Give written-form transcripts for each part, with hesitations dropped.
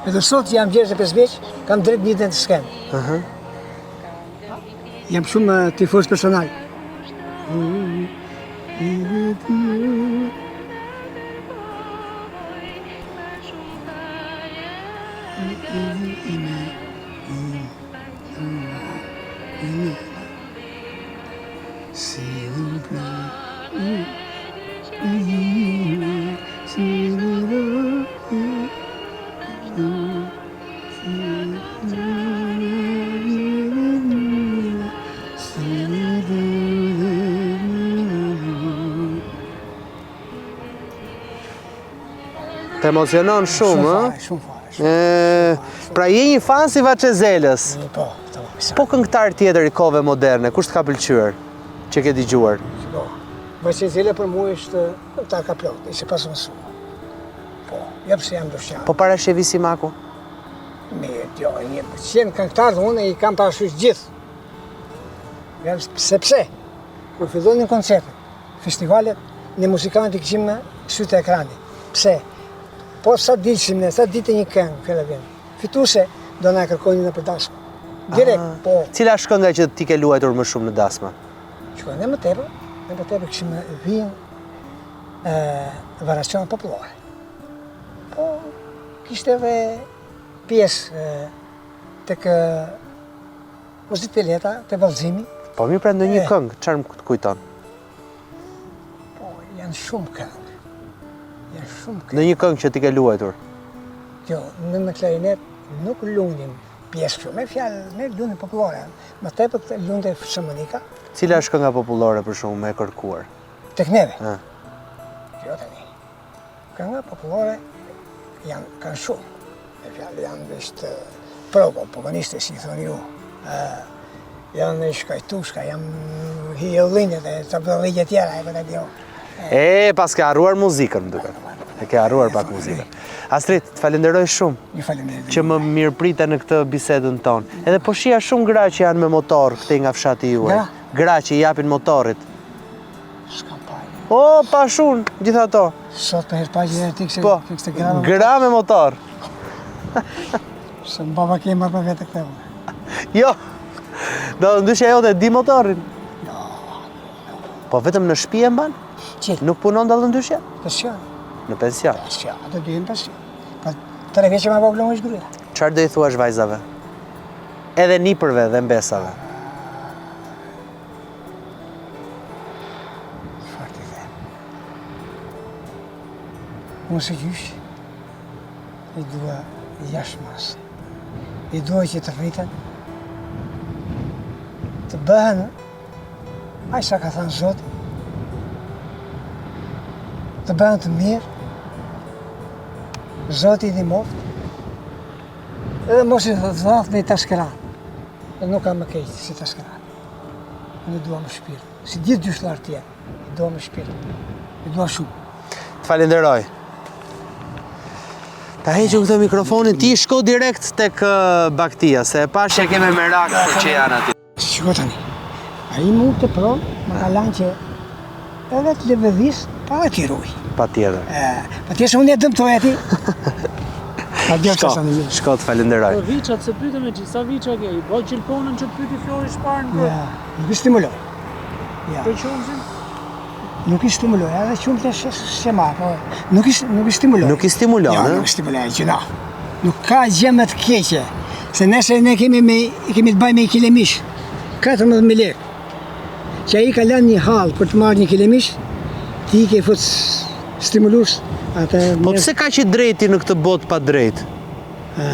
Edhe sot jam 65 vjeç, kam drejt një të skenë. Jam shumë tifoz personal. Të emocionon shumë, ë? Shumë fare. Pra je një fan si Vaçezelës. Po, Po këngëtar tjetër i kohëve moderne, kush të ka pëlqyer që ke dëgjuar? po. Vaçezela për mua është ta ka plot, ishte pas mësuar. Po, jep se jam dëshiar. Po para Shevi Simaku? Mirë, jo, një qenë këngëtarë unë i kam parasysh gjithë. Sepse, kur fillonin koncertet, festivalet, ne muzikantë i kishim në sytë e ekranit. Pse? Po sa dilsim ne, sa ditë një këngë, fjala vjen. Fituese do na kërkonin në dasmë. Direkt, po. Cila është kënga që ti ke luajtur më shumë në dasma? Shkoj, ne më tepër kishim vinë variacione popullore. Po, kishte edhe pjesë tek muzikë të lehta, te vallëzimi. Po mirë pra ndonjë këngë, çfarë më kujton? Po, janë shumë këngë. Ndonjë këngë që ti ke luajtur? Jo, në klarinet nuk lundin pjesë kështu, me fjalë, me lundin popullore. Më tepër të lundin shëmënika. Cila është kënga popullore për shumë me kërkuar? Tek neve? Jo tani. Kënga popullore kanë shumë. Me fjalë janë vështë pogoniste, si thoni ju. Janë shkajtushka, janë hiollinet e të bëdhëllitje tjera, e këtë dio. Pas ke harruar muzikën, më duket. E ke harruar pak muzikën. Astrid, të falenderoj shumë. Ju falenderoj. Që më mirë prite në këtë bisedën tonë. Edhe po shija shumë gra që janë me motor këtej nga fshati juaj. Gra që i japin motorit. S'kam pajë. O, pa shumë, gjitha to. Sot për herë pajë e ti kështë gra me motor. Gra me motor. Se në baba ke marrë për vete këtë unë. Jo, do ndyshja jote di motorin. Po vetëm në shtëpi e mban? Nuk punon dallë ndyshja? Pension. Në pension? Pension, atë dy në pension. Pa 3 vjeç që ma po blongu ishë gruja. Çfarë do i thuash vajzave? Edhe nipërve dhe mbesave? Çfarë t'i them? Unë se gjysh, i dua jashtë masë. I dua që të rritën, të bëhen, aq sa ka thënë Zoti, të bëhen të mirë, Zoti i ndihmoft, edhe mos i dhath me i taskëran, edhe nuk kam më keq si taskëran. Unë i dua me shpirt, si gjithë gjyshtarët tjerë, i dua me shpirt, i dua shumë. Të falenderoj. Ta heqëm këtë mikrofonin, ti shko direkt tek Baktia, se e pash që keme merak për që janë aty. Shiko tani, a i mund të pronë, më ka lanë që edhe të lëvëdhis, pa dhe t'i ruj. Pa tjetër. Pa tjesë unë e dëmtoj ati. Shko të falenderoj. Po viçat se pyte me gjithë, sa viça ke? I boj qilponën që të pyti Flori Shparën për? Nuk i stimuloj. Për qumësin? Nuk i stimuloj, edhe qumë të shema, po nuk i stimuloj. Nuk i stimulon, Jo, nuk i stimuloj, gjuna. Nuk ka gjë më të keqe, se nëse ne kemi të baj me i kilemish, 14.000 lekë, që a i ka lanë një halë për të marrë një kilemish, ti i ke fut stimulus. Po pse ka që drejti në këtë botë pa drejt?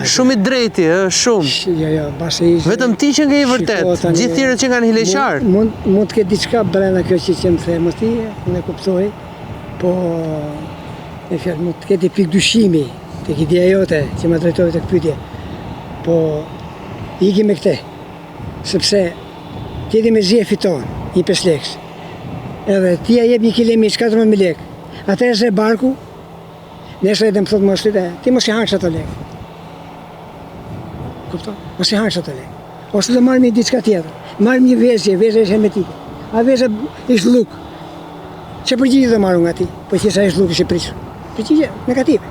Shumë i drejti, shumë. Jo, basi... Vetëm ti që nga i vërtet, gjithë tjerët që nga në hileqarë. Mund të ketë diçka brenda kjo që më the, mos ti, unë e kuptoj, po... e fjallë, mund të ketë i pikdyshimi, tek ideja jote që më drejtove të këpytje. Po, iki me këte, sepse tjeti me zi e fiton, një 5 lekës. Edhe tia jep një kilemi 14.000 lekë. Ate e se barku, nesër edhe më thotë më shtite, ti mos i hangsh ato lekë. Kupto? Mos i hangsh ato lekë. Ose të marrë një diçka tjetër. Marrë një vezje është hermetike. A vezja ishtë luk. Që përgjigje dhe marrë nga ti? Po që sa ishtë luk ishë prishë. Përgjigje negative.